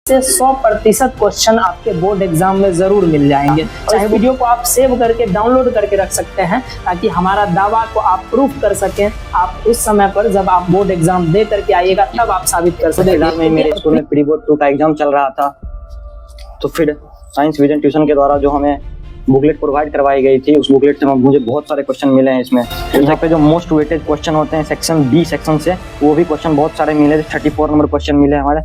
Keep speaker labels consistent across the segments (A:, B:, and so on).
A: से 100% क्वेश्चन आपके board exam में जरूर मिल जाएंगे। चाहे वीडियो को आप सेव करके डाउनलोड करके रख सकते हैं ताकि हमारा दावा को आप प्रूफ कर सकें। आप उस समय पर जब आप बोर्ड एग्जाम दे करके आइएगा तब आप साबित कर सकेंगे।
B: मेरे स्कूल में प्री बोर्ड 2 का एग्जाम चल रहा था, तो फिर साइंस विजन ट्यूशन के द्वारा जो हमें बुकलेट प्रोवाइड करवाई गई थी, उस बुकलेट से मुझे बहुत सारे क्वेश्चन मिले हैं। इसमें यहाँ पे जो मोस्ट वेटेड क्वेश्चन होते हैं सेक्शन बी सेक्शन से, वो भी क्वेश्चन बहुत सारे मिले। 34 नंबर क्वेश्चन मिले हमारे।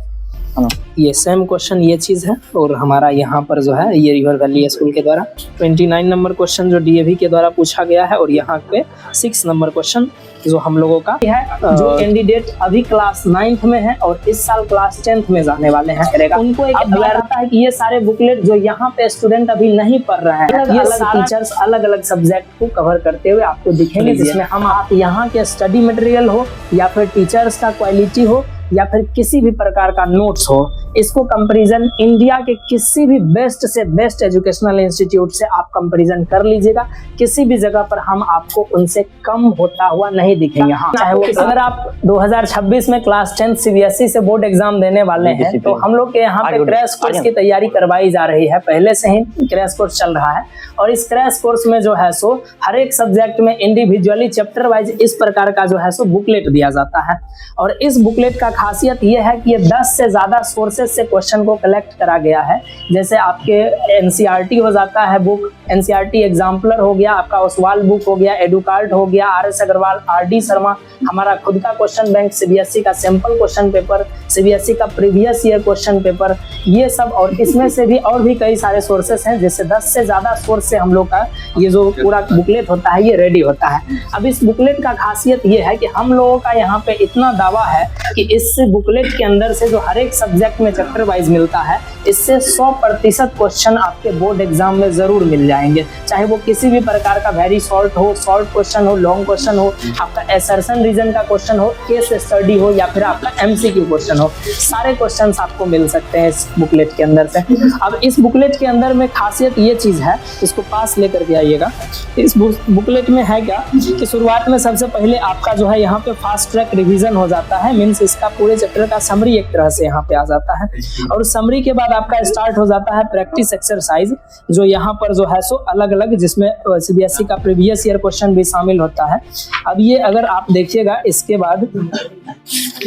A: ये सेम क्वेश्चन ये चीज है, और हमारा यहाँ पर जो है ये रिवर वैली स्कूल के द्वारा 29 नंबर क्वेश्चन जो डीएवी के द्वारा पूछा गया है, और यहाँ पे 6 नंबर क्वेश्चन जो हम लोगों का है। जो कैंडिडेट अभी क्लास 9th में है और इस साल क्लास 10th में जाने वाले हैं, उनको एक अवेयर रहता है कि ये सारे बुकलेट जो यहाँ पे स्टूडेंट अभी नहीं पढ़ रहे हैं, ये टीचर्स अलग अलग सब्जेक्ट को कवर करते हुए आपको दिखेंगे, जिसमें हम आप यहाँ के स्टडी मटेरियल हो या फिर टीचर्स का क्वालिटी हो या फिर किसी भी प्रकार का नोट्स हो, इसको कंपैरिजन इंडिया के किसी भी बेस्ट से बेस्ट एजुकेशनल इंस्टीट्यूट से आप कंपैरिजन कर लीजिएगा। किसी भी जगह पर हम आपको उनसे कम होता हुआ नहीं दिखेंगे। हाँ, चाहे वो अगर आप 2026 में क्लास 10 सीबीएसई से बोर्ड एग्जाम देने वाले हैं, तो हम लोग के यहाँ पे क्रैश कोर्स की तैयारी करवाई जा रही है। पहले से ही क्रैश कोर्स चल रहा है, और इस क्रैश कोर्स में जो है सो हर एक सब्जेक्ट में इंडिविजुअली चैप्टर वाइज इस प्रकार का जो है सो बुकलेट दिया जाता है। और इस बुकलेट का खासियत ये है कि ये 10 से ज्यादा सोर्सेज से क्वेश्चन को कलेक्ट करा गया है। जैसे आपके एनसीईआरटी हो जाता है बुक, एनसीईआरटी एग्जाम्पलर हो गया, आपका ओसवाल बुक हो गया, एडुकार्ट हो गया, आरएस अग्रवाल, आरडी शर्मा, हमारा खुद का क्वेश्चन बैंक, सीबीएसई का सैंपल क्वेश्चन पेपर, सीबीएसई का प्रीवियस ईयर क्वेश्चन पेपर, ये सब। और इसमें से भी और भी कई सारे सोर्सेस हैं, जिससे 10 से ज्यादा सोर्स से हम लोग का ये जो पूरा बुकलेट होता है ये रेडी होता है। अब इस बुकलेट का खासियत ये है कि हम लोगों का यहाँ पे इतना दावा है कि इस बुकलेट के अंदर से जो हर एक सब्जेक्ट में चैप्टर वाइज मिलता है, इससे 100% क्वेश्चन आपके बोर्ड एग्जाम में जरूर मिल जाएंगे। चाहे वो किसी भी प्रकार का वेरी शॉर्ट हो, शॉर्ट क्वेश्चन हो, लॉन्ग क्वेश्चन हो, आपका असर्शन रीजन का क्वेश्चन हो, केस स्टडी हो, या फिर आपका एमसीक्यू क्वेश्चन हो, सारे क्वेश्चंस आपको मिल सकते हैं इस बुकलेट के अंदर से। अब इस बुकलेट के अंदर में खासियत ये चीज है, इसको पास लेकर के आइएगा। इस बुकलेट में है क्या कि शुरुआत में सबसे पहले आपका जो है यहाँ पे फास्ट ट्रैक रिवीजन हो जाता है, मीन्स इसका पूरे चैप्टर का समरी एक तरह से यहाँ पे आ जाता है। और समरी के बाद आपका स्टार्ट हो जाता है प्रैक्टिस एक्सरसाइज, जो यहाँ पर जो है सो अलग अलग, जिसमें सीबीएसई का प्रीवियस ईयर क्वेश्चन भी शामिल होता है। अब ये अगर आप देखिएगा, इसके बाद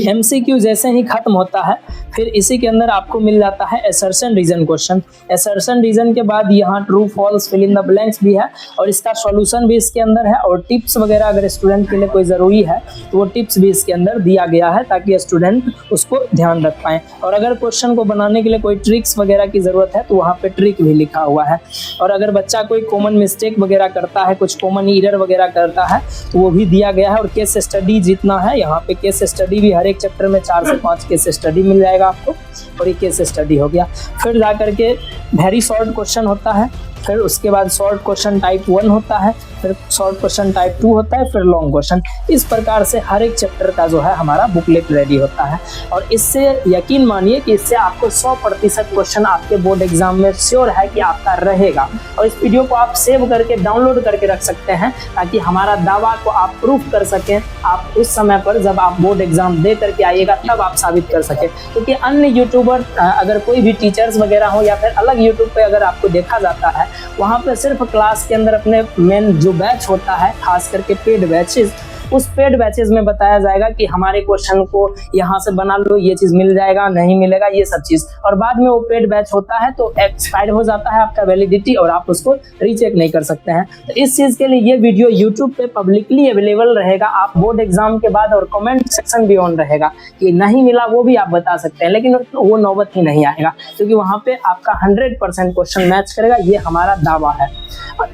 A: एमसीक्यू जैसे ही खत्म होता है, फिर इसी के अंदर आपको मिल जाता है assertion reason question. Assertion reason के बाद यहाँ true false fill in the blanks भी है, और इसका सॉल्यूशन भी इसके अंदर है, और टिप्स वगैरह अगर स्टूडेंट के लिए कोई ज़रूरी है तो वो टिप्स भी इसके अंदर दिया गया है, ताकि स्टूडेंट उसको ध्यान रख पाएँ। और अगर क्वेश्चन को बनाने के लिए कोई ट्रिक्स वगैरह की ज़रूरत है तो वहाँ पे ट्रिक भी लिखा हुआ है। और अगर बच्चा कोई कॉमन मिस्टेक वगैरह करता है, कुछ कॉमन एरर वगैरह करता है, तो वो भी दिया गया है। और केस स्टडी जितना है, यहाँ पे केस स्टडी भी हर एक चैप्टर में 4 से 5 केस स्टडी मिल जाएगा आपको, और ये केस स्टडी हो गया। फिर जा करके वेरी शॉर्ट क्वेश्चन होता है, फिर उसके बाद शॉर्ट क्वेश्चन टाइप 1 होता है, फिर शॉर्ट क्वेश्चन टाइप 2 होता है, फिर लॉन्ग क्वेश्चन। इस प्रकार से हर एक चैप्टर का जो है हमारा बुकलेट रेडी होता है। और इससे यकीन मानिए कि इससे आपको 100% क्वेश्चन आपके बोर्ड एग्जाम में श्योर है कि आपका रहेगा। और इस वीडियो को आप सेव करके डाउनलोड करके रख सकते हैं, ताकि हमारा दावा को आप प्रूफ कर सकें। आप उस समय पर जब आप बोर्ड एग्जाम दे करके आइएगा तब आप साबित कर सकें। क्योंकि अन्य यूट्यूबर, अगर कोई भी टीचर्स वगैरह हो या फिर अलग यूट्यूब पे अगर आपको देखा जाता है, वहाँ पे सिर्फ क्लास के अंदर अपने मेन जो बैच होता है, खास करके पेड बैचेस, उस पेड बैचेस में बताया जाएगा कि हमारे क्वेश्चन को यहाँ से बना लो, ये चीज मिल जाएगा, नहीं मिलेगा, ये सब चीज। और बाद में वो पेड बैच होता है तो एक्सपायर हो जाता है आपका वैलिडिटी, और आप उसको रीचेक नहीं कर सकते हैं। तो इस चीज के लिए ये वीडियो यूट्यूब पे पब्लिकली अवेलेबल रहेगा। आप बोर्ड एग्जाम के बाद, और कमेंट सेक्शन भी ऑन रहेगा, कि नहीं मिला वो भी आप बता सकते हैं, लेकिन वो नौबत ही नहीं आएगा, क्योंकि वहाँ पे आपका 100% क्वेश्चन मैच करेगा, ये हमारा दावा है।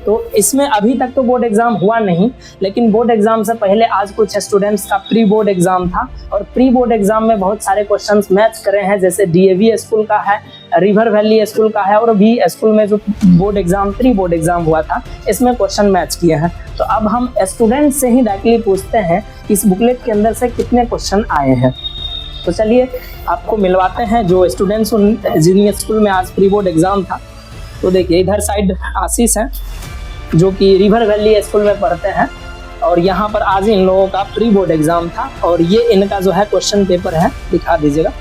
A: तो इसमें अभी तक तो बोर्ड एग्जाम हुआ नहीं, लेकिन बोर्ड एग्जाम से पहले आज कुछ स्टूडेंट्स का प्री बोर्ड एग्जाम था, और प्री बोर्ड एग्जाम में बहुत सारे क्वेश्चंस मैच करे हैं। जैसे डीएवी स्कूल का है, रिवर वैली स्कूल का है, और भी स्कूल में जो board exam, pre board exam हुआ था, इसमें क्वेश्चन मैच किए हैं। तो अब हम स्टूडेंट से ही डायरेक्टली पूछते हैं कि इस बुकलेट के अंदर से कितने क्वेश्चन आए हैं। तो चलिए आपको मिलवाते हैं जो स्टूडेंट्स जिन स्कूल में आज प्री बोर्ड एग्जाम था। तो देखिए, इधर साइड आशीष हैं, जो कि रिवर वैली स्कूल में पढ़ते हैं, और यहाँ पर आज इन लोगों का प्री बोर्ड एग्जाम था और ये इनका जो है क्वेश्चन पेपर है, दिखा दीजिएगा।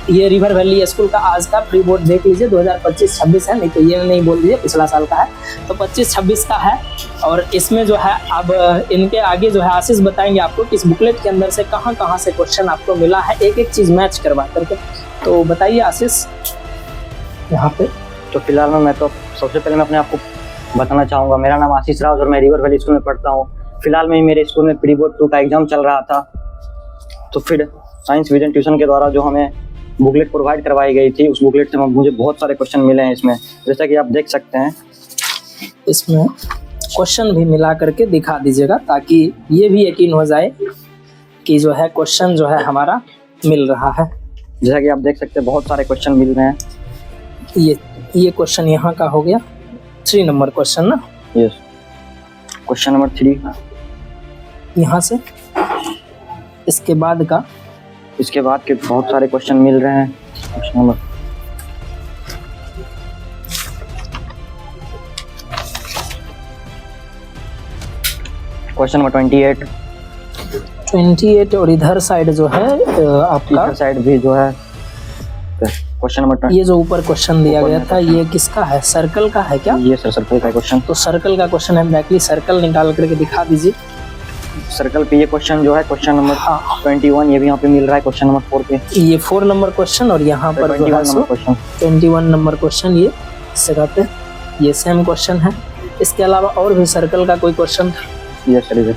A: ये रिवर वैली स्कूल का आज का प्री बोर्ड देख लीजिए, 2025-26 है, नहीं तो ये नहीं बोल दीजिए पिछला साल का है, तो 25-26 का है। और इसमें जो है अब इनके आगे जो है आशीष बताएंगे आपको कि इस बुकलेट के अंदर से कहाँ से क्वेश्चन आपको मिला है, एक एक चीज मैच करवा करके। तो बताइए आशीष यहाँ पे।
B: तो फिलहाल मैं तो सबसे पहले मैं अपने आप को बताना चाहूँगा, मेरा नाम आशीष राव और मैं रिवर वैली स्कूल में पढ़ता हूँ। फिलहाल में मेरे स्कूल में प्री बोर्ड 2 का एग्जाम चल रहा था, तो फिर साइंस विजन ट्यूशन के द्वारा जो हमें बुकलेट प्रोवाइड करवाई गई थी, उस बुकलेट से मुझे बहुत सारे क्वेश्चन मिले हैं इसमें, जैसा कि आप देख सकते हैं।
A: इसमें क्वेश्चन भी मिला करके दिखा दीजिएगा ताकि ये भी यकीन हो जाए कि जो है क्वेश्चन जो है हमारा मिल रहा है।
B: जैसा कि आप देख सकते हैं बहुत सारे क्वेश्चन मिल रहे हैं।
A: ये क्वेश्चन यहाँ का हो गया 3 नंबर क्वेश्चन ना।
B: यस, क्वेश्चन नंबर 3
A: यहाँ से इसके बाद के
B: बहुत सारे क्वेश्चन मिल रहे हैं। क्वेश्चन नंबर 28 और इधर साइड जो है आपका साइड भी जो है क्वेश्चन नंबर
A: ये जो ऊपर क्वेश्चन दिया गया था ये किसका है, सर्कल का है क्या?
B: ये सर सर्कल का क्वेश्चन।
A: तो सर्कल का क्वेश्चन है, एग्जैक्टली सर्कल निकाल करके दिखा दीजिए।
B: सर्कल पे ये क्वेश्चन जो है क्वेश्चन नंबर 21, ये भी यहाँ पे मिल रहा है क्वेश्चन नंबर 4 पे।
A: ये 4 नंबर क्वेश्चन और यहाँ पर 21 नंबर क्वेश्चन ये इस जगह पे ये सेम क्वेश्चन है। इसके अलावा और भी सर्कल का कोई क्वेश्चन?
B: यस सर,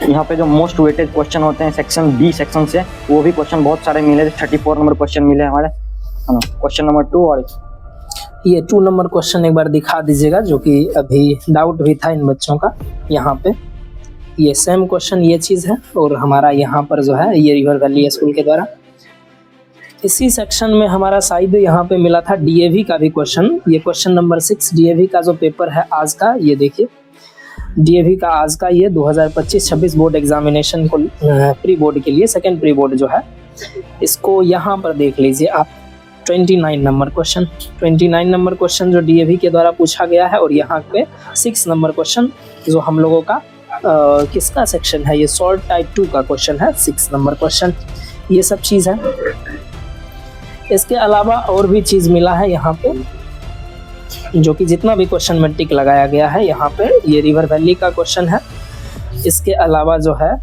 B: यहाँ पे जो मोस्ट वेटेड क्वेश्चन होते हैं सेक्शन बी सेक्शन से, वो भी क्वेश्चन बहुत सारे मिले। 34 नंबर क्वेश्चन मिले हमारे, क्वेश्चन नंबर 2 और
A: ये 2 नंबर क्वेश्चन एक बार दिखा दीजिएगा, जो कि अभी डाउट भी था इन बच्चों का। यहाँ पे ये सेम क्वेश्चन ये चीज़ है और हमारा यहाँ पर जो है ये रिवर वैली स्कूल के द्वारा इसी सेक्शन में हमारा शायद यहाँ पे मिला था डीएवी का भी क्वेश्चन। ये क्वेश्चन नंबर 6 डीएवी का जो पेपर है आज का, ये देखिए डीएवी का आज का ये 2025-26 बोर्ड एग्जामिनेशन को प्री बोर्ड के लिए सेकेंड प्री बोर्ड जो है, इसको यहाँ पर देख लीजिए आप। 29 नंबर क्वेश्चन जो डीएवी के द्वारा पूछा गया है और यहाँ पे 6 नंबर क्वेश्चन जो हम लोगों का किसका सेक्शन है, ये सॉल्ट टाइप 2 का क्वेश्चन है 6 नंबर क्वेश्चन। ये सब चीज़ है। इसके अलावा और भी चीज़ मिला है यहाँ पे, जो कि जितना भी क्वेश्चन में टिक लगाया गया है यहाँ पे, ये रिवर वैली का क्वेश्चन है। इसके अलावा जो है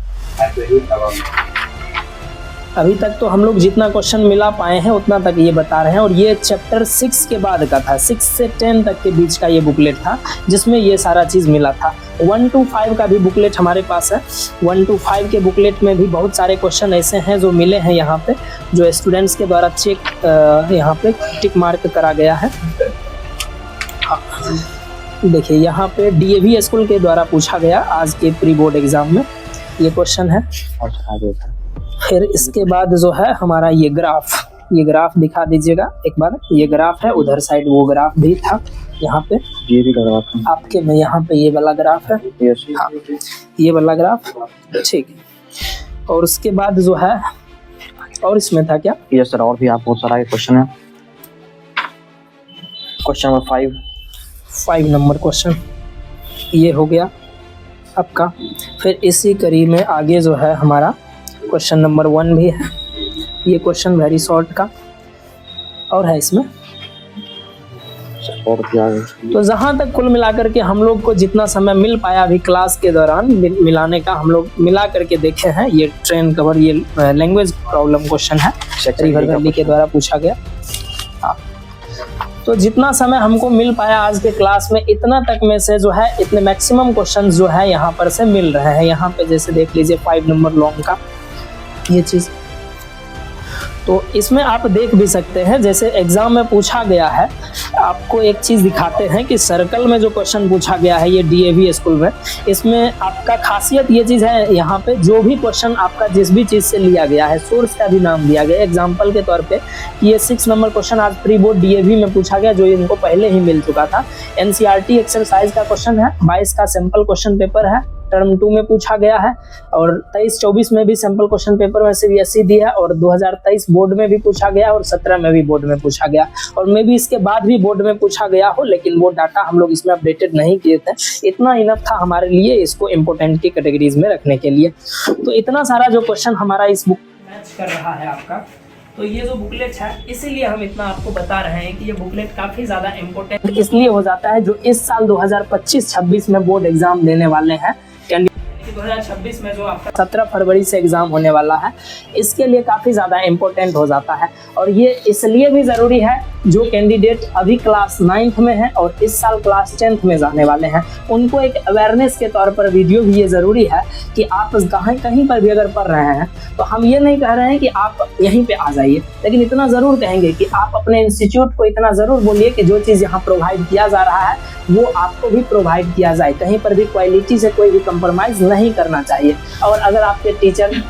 A: अभी तक तो हम लोग जितना क्वेश्चन मिला पाए हैं उतना तक ये बता रहे हैं। और ये चैप्टर 6 के बाद का था, 6 से 10 तक के बीच का ये बुकलेट था जिसमें ये सारा चीज़ मिला था। 1 to 5 का भी बुकलेट हमारे पास है। 1 to 5 के बुकलेट में भी बहुत सारे क्वेश्चन ऐसे हैं जो मिले हैं यहाँ पे, जो स्टूडेंट्स के द्वारा चेक यहाँ पे टिक मार्क करा गया है। देखिए यहाँ पे डीएवी स्कूल के द्वारा पूछा गया आज के प्री बोर्ड एग्जाम में ये क्वेश्चन है। फिर इसके बाद जो है हमारा ये ग्राफ दिखा दीजिएगा एक बार। ये ग्राफ है, उधर साइड वो ग्राफ भी था यहाँ पे,
B: ये भी ग्राफ है
A: आपके में यहाँ पे ये वाला ग्राफ है। हाँ, ये वाला ग्राफ, ठीक है। और उसके बाद जो है और इसमें था क्या?
B: यस सर, और भी आप बहुत सारा क्वेश्चन है। क्वेश्चन नंबर
A: 5 नंबर क्वेश्चन ये हो गया आपका। फिर इसी कड़ी में आगे जो है हमारा क्वेश्चन नंबर 1 भी है। ये क्वेश्चन वेरी शॉर्ट का और है इसमें। तो जहाँ तक कुल मिलाकर के हम लोग को जितना समय मिल पाया अभी क्लास के दौरान मिलाने का, हम लोग मिला करके देखे हैं। ये ट्रेन कवर, ये लैंग्वेज प्रॉब्लम क्वेश्चन है, रिवर वैली के द्वारा पूछा गया। हाँ, तो जितना समय हमको मिल पाया आज के क्लास में, इतना तक में से जो है इतने मैक्सिमम क्वेश्चन जो है यहाँ पर से मिल रहे हैं। यहाँ पे जैसे देख लीजिए 5 नंबर लॉन्ग का ये चीज़, तो इसमें आप देख भी सकते हैं जैसे एग्जाम में पूछा गया है। आपको एक चीज़ दिखाते हैं कि सर्कल में जो क्वेश्चन पूछा गया है ये डीएवी स्कूल में, इसमें आपका खासियत ये चीज़ है, यहाँ पे जो भी क्वेश्चन आपका जिस भी चीज़ से लिया गया है सोर्स का भी नाम दिया गया। एग्जाम्पल के तौर पे ये 6 नंबर क्वेश्चन आज प्री बोर्ड डीएवी में पूछा गया, जो इनको पहले ही मिल चुका था। एनसीईआरटी एक्सरसाइज का क्वेश्चन है, 22 का सिंपल क्वेश्चन पेपर है, टर्म 2 में पूछा गया है, और 23-24 में भी सैंपल क्वेश्चन पेपर में CBSE दिया है, और 2023 बोर्ड में भी पूछा गया और 17 में भी बोर्ड में पूछा गया, और मे भी इसके बाद भी बोर्ड में पूछा गया हो, लेकिन वो डाटा हम लोग इसमें अपडेटेड नहीं किए थे। इतना इनफ था हमारे लिए इसको इम्पोर्टेंट की कैटेगरीज में रखने के लिए। तो इतना सारा जो क्वेश्चन हमारा इस बुक मैच कर रहा है आपका, तो ये जो बुकलेट है इसीलिए हम इतना आपको बता रहे हैं कि ये बुकलेट काफ़ी ज़्यादा इम्पोर्टेंट इसलिए हो जाता है जो इस साल 2025-26 में बोर्ड एग्जाम देने वाले हैं। 2026 में जो आपका 17 फरवरी से एग्ज़ाम होने वाला है, इसके लिए काफ़ी ज़्यादा इम्पोर्टेंट हो जाता है। और ये इसलिए भी ज़रूरी है जो कैंडिडेट अभी क्लास 9th में है और इस साल क्लास 10th में जाने वाले हैं, उनको एक अवेयरनेस के तौर पर वीडियो भी ये ज़रूरी है कि आप कहीं पर भी अगर पढ़ रहे हैं तो हम ये नहीं कह रहे हैं कि आप यहीं पे आ जाइए, लेकिन इतना ज़रूर कहेंगे कि आप अपने इंस्टीट्यूट को इतना ज़रूर बोलिए कि जो चीज़ यहाँ प्रोवाइड किया जा रहा है वो आपको भी प्रोवाइड किया जाए। कहीं पर भी क्वालिटी से कोई भी कंप्रोमाइज़ नहीं करना चाहिए। और अगर आपके टीचर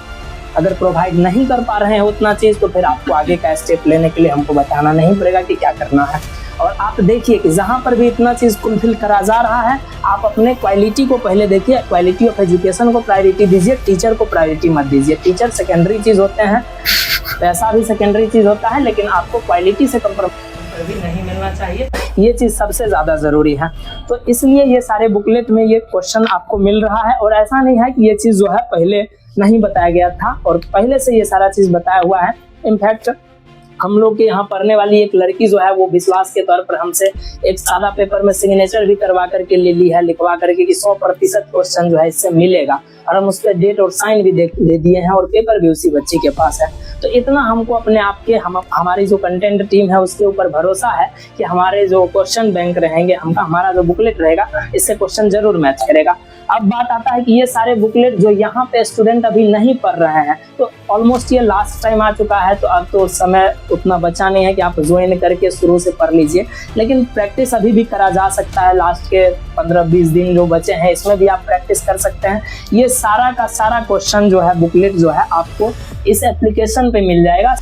A: अगर प्रोवाइड नहीं कर पा रहे हैं उतना चीज़, तो फिर आपको आगे का स्टेप लेने के लिए हमको बताना नहीं पड़ेगा कि क्या करना है। और आप देखिए कि जहाँ पर भी इतना चीज़ फुलफिल करा जा रहा है, आप अपने क्वालिटी को पहले देखिए, क्वालिटी ऑफ एजुकेशन को प्रायोरिटी दीजिए, टीचर को प्रायोरिटी मत दीजिए। टीचर सेकेंडरी चीज़ होते हैं, पैसा भी सेकेंडरी चीज़ होता है, लेकिन आपको क्वालिटी से कंप्रोमाइज़ भी नहीं मिलना चाहिए, ये चीज़ सबसे ज़्यादा ज़रूरी है। तो इसलिए ये सारे बुकलेट में ये क्वेश्चन आपको मिल रहा है, और ऐसा नहीं है कि ये चीज़ जो है पहले नहीं बताया गया था, और पहले से ये सारा चीज़ बताया हुआ है। इनफैक्ट हम लोग के यहाँ पढ़ने वाली एक लड़की जो है वो विश्वास के तौर पर हमसे एक सादा पेपर में सिग्नेचर भी करवा करके ले ली है, लिखवा करके कि 100% क्वेश्चन जो है इससे मिलेगा, और हम उस पर डेट और साइन भी दे दिए हैं, और पेपर भी उसी बच्ची के पास है। तो इतना हमको अपने आप के हमारी जो कंटेंट टीम है उसके ऊपर भरोसा है कि हमारे जो क्वेश्चन बैंक रहेंगे, हमारा जो बुकलेट रहेगा इससे क्वेश्चन जरूर मैच करेगा। अब बात आता है कि ये सारे बुकलेट जो यहाँ पे स्टूडेंट अभी नहीं पढ़ रहे हैं, तो ऑलमोस्ट ये लास्ट टाइम आ चुका है, तो अब तो समय उतना बचा नहीं है कि आप ज्वाइन करके शुरू से पढ़ लीजिए, लेकिन प्रैक्टिस अभी भी करा जा सकता है। लास्ट के 15-20 दिन जो बचे हैं इसमें भी आप प्रैक्टिस कर सकते हैं। ये सारा का सारा क्वेश्चन जो है बुकलेट जो है आपको इस एप्लीकेशन पे मिल जाएगा।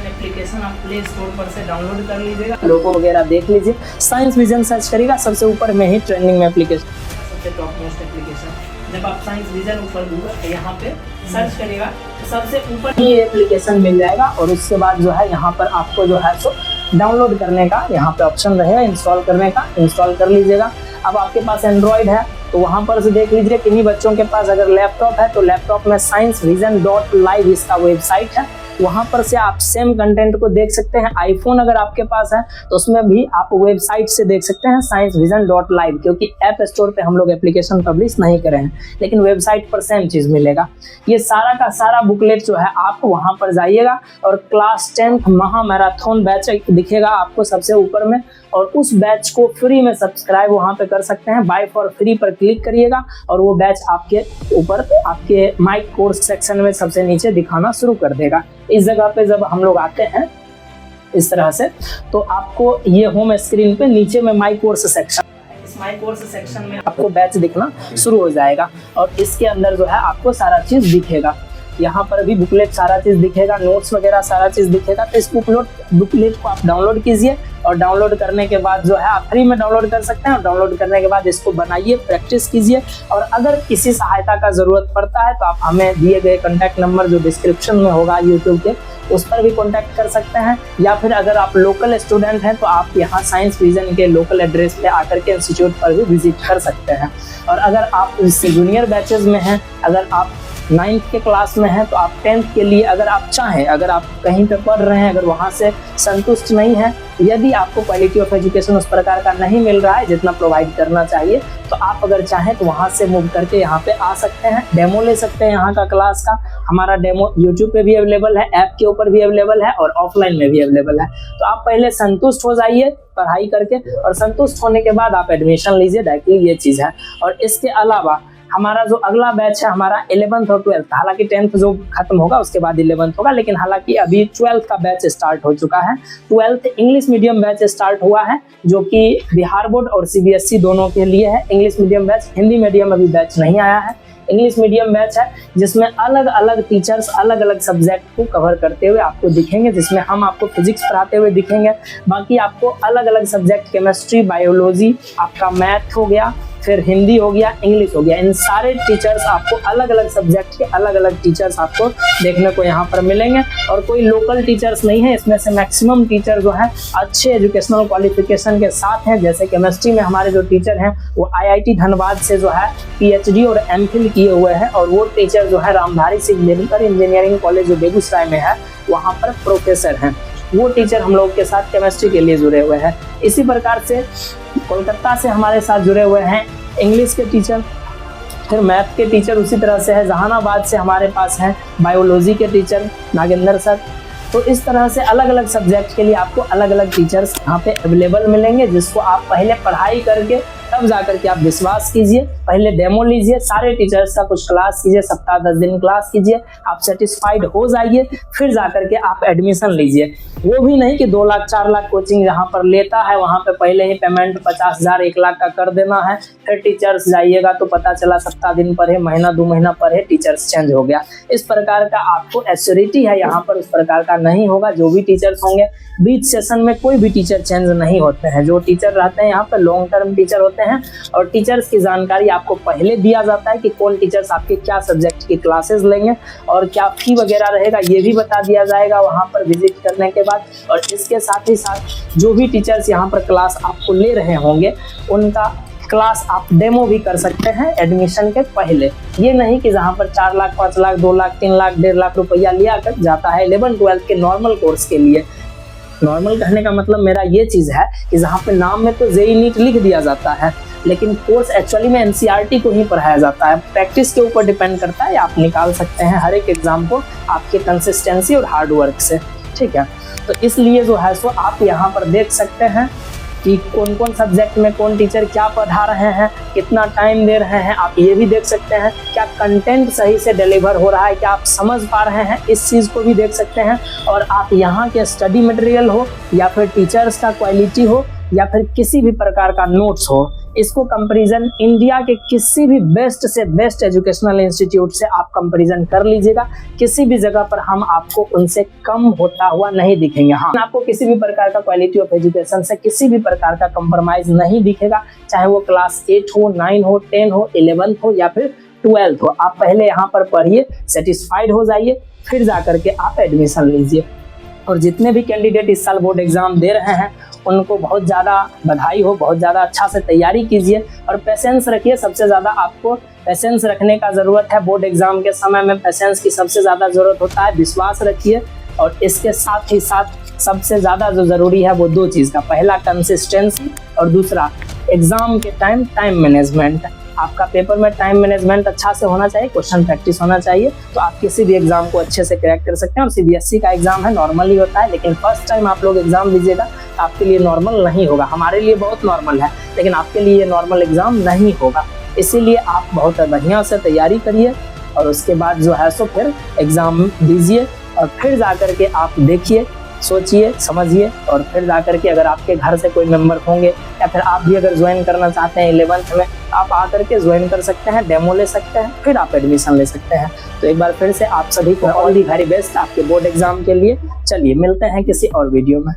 A: एप्लीकेशन आप प्ले स्टोर पर से डाउनलोड कर लीजिएगा, लोगो वगैरह देख लीजिए, साइंस विजन सर्च करिएगा, सबसे ऊपर में ही ट्रेंडिंग में एप्लीकेशन, सबसे टॉप मोस्ट एप्लीकेशन। जब आप साइंस विजन ऊपर गूगल यहाँ पे सर्च करिएगा तो सबसे ऊपर ही एप्लीकेशन मिल जाएगा, और उसके बाद जो है यहाँ पर आपको जो है सो डाउनलोड करने का यहाँ पे ऑप्शन रहेगा, इंस्टॉल करने का, इंस्टॉल कर लीजिएगा। अब आपके पास एंड्रॉयड है तो वहाँ पर से देख लीजिए, किन्हीं बच्चों के पास अगर लैपटॉप है तो लैपटॉप में sciencevision.live इसका वेबसाइट है, वहाँ पर से आप सेम कंटेंट को देख सकते हैं। आईफोन अगर आपके पास है तो उसमें भी आप वेबसाइट से देख सकते हैं sciencevision.live, क्योंकि ऐप स्टोर पे हम लोग एप्लीकेशन पब्लिश नहीं करे हैं, लेकिन वेबसाइट पर सेम चीज़ मिलेगा। ये सारा का सारा बुकलेट जो है आप वहाँ पर जाइएगा, और क्लास 10th महा मैराथन बैच दिखेगा आपको सबसे ऊपर में, और उस बैच को फ्री में सब्सक्राइब वहाँ पे कर सकते हैं। बाय फॉर फ्री पर क्लिक करिएगा और वो बैच आपके ऊपर आपके माई कोर्स सेक्शन में सबसे नीचे दिखाना शुरू कर देगा। इस जगह पे जब हम लोग आते हैं इस तरह से, तो आपको ये होम स्क्रीन पे नीचे में माई कोर्स सेक्शन, इस माई कोर्स सेक्शन में आपको बैच दिखना शुरू हो जाएगा, और इसके अंदर जो है आपको सारा चीज़ दिखेगा। यहाँ पर भी बुकलेट सारा चीज़ दिखेगा, नोट्स वगैरह सारा चीज़ दिखेगा। तो इस बुकलेट को आप डाउनलोड कीजिए, और डाउनलोड करने के बाद जो है आप फ्री में डाउनलोड कर सकते हैं, और डाउनलोड करने के बाद इसको बनाइए, प्रैक्टिस कीजिए। और अगर किसी सहायता का ज़रूरत पड़ता है तो आप हमें दिए गए कॉन्टैक्ट नंबर जो डिस्क्रिप्शन में होगा यूट्यूब के, उस पर भी कॉन्टैक्ट कर सकते हैं। या फिर अगर आप लोकल स्टूडेंट हैं तो आप यहाँ साइंस विजन के लोकल एड्रेस पे आकर के इंस्टीट्यूट पर भी विजिट कर सकते हैं। और अगर आप इससे जूनियर बैचेज में हैं, अगर आप 9th के क्लास में हैं, तो आप 10th के लिए अगर आप चाहें, अगर आप कहीं पे पढ़ रहे हैं, अगर वहाँ से संतुष्ट नहीं है, यदि आपको क्वालिटी ऑफ एजुकेशन उस प्रकार का नहीं मिल रहा है जितना प्रोवाइड करना चाहिए, तो आप अगर चाहें तो वहाँ से मूव करके यहाँ पे आ सकते हैं, डेमो ले सकते हैं यहाँ का क्लास का। हमारा डेमो यूट्यूब पे भी अवेलेबल है, ऐप के ऊपर भी अवेलेबल है, और ऑफलाइन में भी अवेलेबल है। तो आप पहले संतुष्ट हो जाइए पढ़ाई करके, और संतुष्ट होने के बाद आप एडमिशन लीजिए, डायरेक्टली ये चीज़ है। और इसके अलावा हमारा जो अगला बैच है हमारा 11th और 12th, हालांकि 10th जो खत्म होगा उसके बाद 11th होगा, लेकिन हालांकि अभी 12th का बैच स्टार्ट हो चुका है। 12th English medium batch start हुआ है, जो कि बिहार बोर्ड और CBSE दोनों के लिए है। English medium batch, Hindi medium अभी बैच नहीं आया है। इंग्लिश मीडियम बैच है जिसमें अलग अलग टीचर्स अलग अलग सब्जेक्ट को कवर करते हुए आपको दिखेंगे, जिसमें हम आपको फिजिक्स पढ़ाते हुए दिखेंगे, बाकी आपको अलग अलग सब्जेक्ट केमिस्ट्री, बायोलॉजी, आपका मैथ हो गया, फिर हिंदी हो गया, इंग्लिश हो गया, इन सारे टीचर्स आपको अलग अलग सब्जेक्ट के अलग अलग टीचर्स आपको देखने को यहाँ पर मिलेंगे। और कोई लोकल टीचर्स नहीं है, इसमें से मैक्सिमम टीचर जो है अच्छे एजुकेशनल क्वालिफिकेशन के साथ हैं। जैसे केमिस्ट्री में हमारे जो टीचर हैं वो IIT धनबाद से जो है PhD और MPhil किए हुए हैं, और वो टीचर जो है रामधारी सिंह दिनकर इंजीनियरिंग कॉलेज जो बेगूसराय में है वहाँ पर प्रोफेसर हैं। वो टीचर हम लोग के साथ केमिस्ट्री के लिए जुड़े हुए हैं। इसी प्रकार से कोलकाता से हमारे साथ जुड़े हुए हैं इंग्लिश के टीचर, फिर मैथ के टीचर उसी तरह से है। जहानाबाद से हमारे पास हैं बायोलॉजी के टीचर नागेंद्र सर। तो इस तरह से अलग अलग सब्जेक्ट के लिए आपको अलग अलग टीचर्स यहाँ पे अवेलेबल मिलेंगे, जिसको आप पहले पढ़ाई करके तब जाकर के आप विश्वास कीजिए। पहले डेमो लीजिए, सारे टीचर्स का कुछ क्लास कीजिए, सप्ताह 10 दिन क्लास कीजिए, आप सेटिस्फाइड हो जाइए, फिर जाकर के आप एडमिशन लीजिए। वो भी नहीं कि 2 लाख 4 लाख कोचिंग जहाँ पर लेता है वहाँ पे पहले ही पेमेंट 50,000 1 लाख का कर देना है, फिर टीचर्स जाइएगा तो पता चला सप्ताह दिन पढ़े, महीना 2 महीना पढ़े, टीचर्स चेंज हो गया। इस प्रकार का आपको एश्योरिटी है यहाँ पर, उस प्रकार का नहीं होगा। जो भी टीचर्स होंगे बीच सेशन में कोई भी टीचर चेंज नहीं होते हैं। जो टीचर रहते हैं यहाँ पर लॉन्ग टर्म टीचर होते हैं, और टीचर्स की जानकारी आपको पहले दिया जाता है कि कौन टीचर्स आपके क्या सब्जेक्ट की क्लासेस लेंगे और क्या फी वगैरह रहेगा, ये भी बता दिया जाएगा वहाँ पर विजिट करने के बाद। और इसके साथ ही साथ जो भी टीचर्स यहाँ पर क्लास आपको ले रहे होंगे उनका क्लास आप डेमो भी कर सकते हैं एडमिशन के पहले। ये नहीं कि जहाँ पर 4 लाख 5 लाख 2 लाख 3 लाख 1.5 लाख रुपया लिया कर जाता है 11-12 के नॉर्मल कोर्स के लिए। नॉर्मल कहने का मतलब मेरा ये चीज़ है कि जहाँ पे नाम में तो JEE नीट लिख दिया जाता है, लेकिन कोर्स एक्चुअली में NCERT को ही पढ़ाया जाता है। प्रैक्टिस के ऊपर डिपेंड करता है, आप निकाल सकते हैं हर एक एग्जाम को आपके कंसिस्टेंसी और हार्ड वर्क से, ठीक है। तो इसलिए जो है सो आप यहाँ पर देख सकते हैं कि कौन कौन सब्जेक्ट में कौन टीचर क्या पढ़ा रहे हैं, कितना टाइम दे रहे हैं। आप ये भी देख सकते हैं क्या कंटेंट सही से डिलीवर हो रहा है, क्या आप समझ पा रहे हैं, इस चीज़ को भी देख सकते हैं। और आप यहाँ के स्टडी मटेरियल हो या फिर टीचर्स का क्वालिटी हो या फिर किसी भी प्रकार का नोट्स हो, इसको कंपैरिजन इंडिया के किसी भी बेस्ट से बेस्ट एजुकेशनल इंस्टीट्यूट से आप कंपैरिजन कर लीजिएगा। किसी भी जगह पर हम आपको उनसे कम होता हुआ नहीं दिखेंगे। हाँ, आपको किसी भी प्रकार का क्वालिटी ऑफ एजुकेशन से किसी भी प्रकार का कंप्रोमाइज नहीं दिखेगा, चाहे वो क्लास 8 हो, 9 हो, 10 हो, 11th हो या फिर 12th हो। आप पहले यहाँ पर पढ़िए, सेटिस्फाइड हो जाइए, फिर जा करके आप एडमिशन लीजिए। और जितने भी कैंडिडेट इस साल बोर्ड एग्जाम दे रहे हैं उनको बहुत ज़्यादा बधाई हो, बहुत ज़्यादा अच्छा से तैयारी कीजिए और पेशेंस रखिए। सबसे ज़्यादा आपको पेशेंस रखने का ज़रूरत है। बोर्ड एग्जाम के समय में पेशेंस की सबसे ज़्यादा ज़रूरत होता है। विश्वास रखिए, और इसके साथ ही साथ सबसे ज़्यादा जो ज़रूरी है वो 2 चीज़ का, पहला कंसिस्टेंसी और दूसरा एग्ज़ाम के टाइम मैनेजमेंट। आपका पेपर में टाइम मैनेजमेंट अच्छा से होना चाहिए, क्वेश्चन प्रैक्टिस होना चाहिए, तो आप किसी भी एग्जाम को अच्छे से क्रैक कर सकते हैं। और CBSE का एग्जाम है, नॉर्मल ही होता है, लेकिन फर्स्ट टाइम आप लोग एग्जाम दीजिएगा तो आपके लिए नॉर्मल नहीं होगा। हमारे लिए बहुत नॉर्मल है, लेकिन आपके लिए नॉर्मल एग्जाम नहीं होगा। इसीलिए आप बहुत बढ़िया से तैयारी करिए और उसके बाद जो है सो फिर एग्जाम दीजिए, और फिर जा कर के आप देखिए, सोचिए, समझिए, और फिर जाकर के अगर आपके घर से कोई मेंबर होंगे या फिर आप भी अगर ज्वाइन करना चाहते हैं 11th में, आप आकर के ज्वाइन कर सकते हैं, डेमो ले सकते हैं, फिर आप एडमिशन ले सकते हैं। तो एक बार फिर से आप सभी को ऑल दी वेरी बेस्ट आपके बोर्ड एग्जाम के लिए। चलिए मिलते हैं किसी और वीडियो में।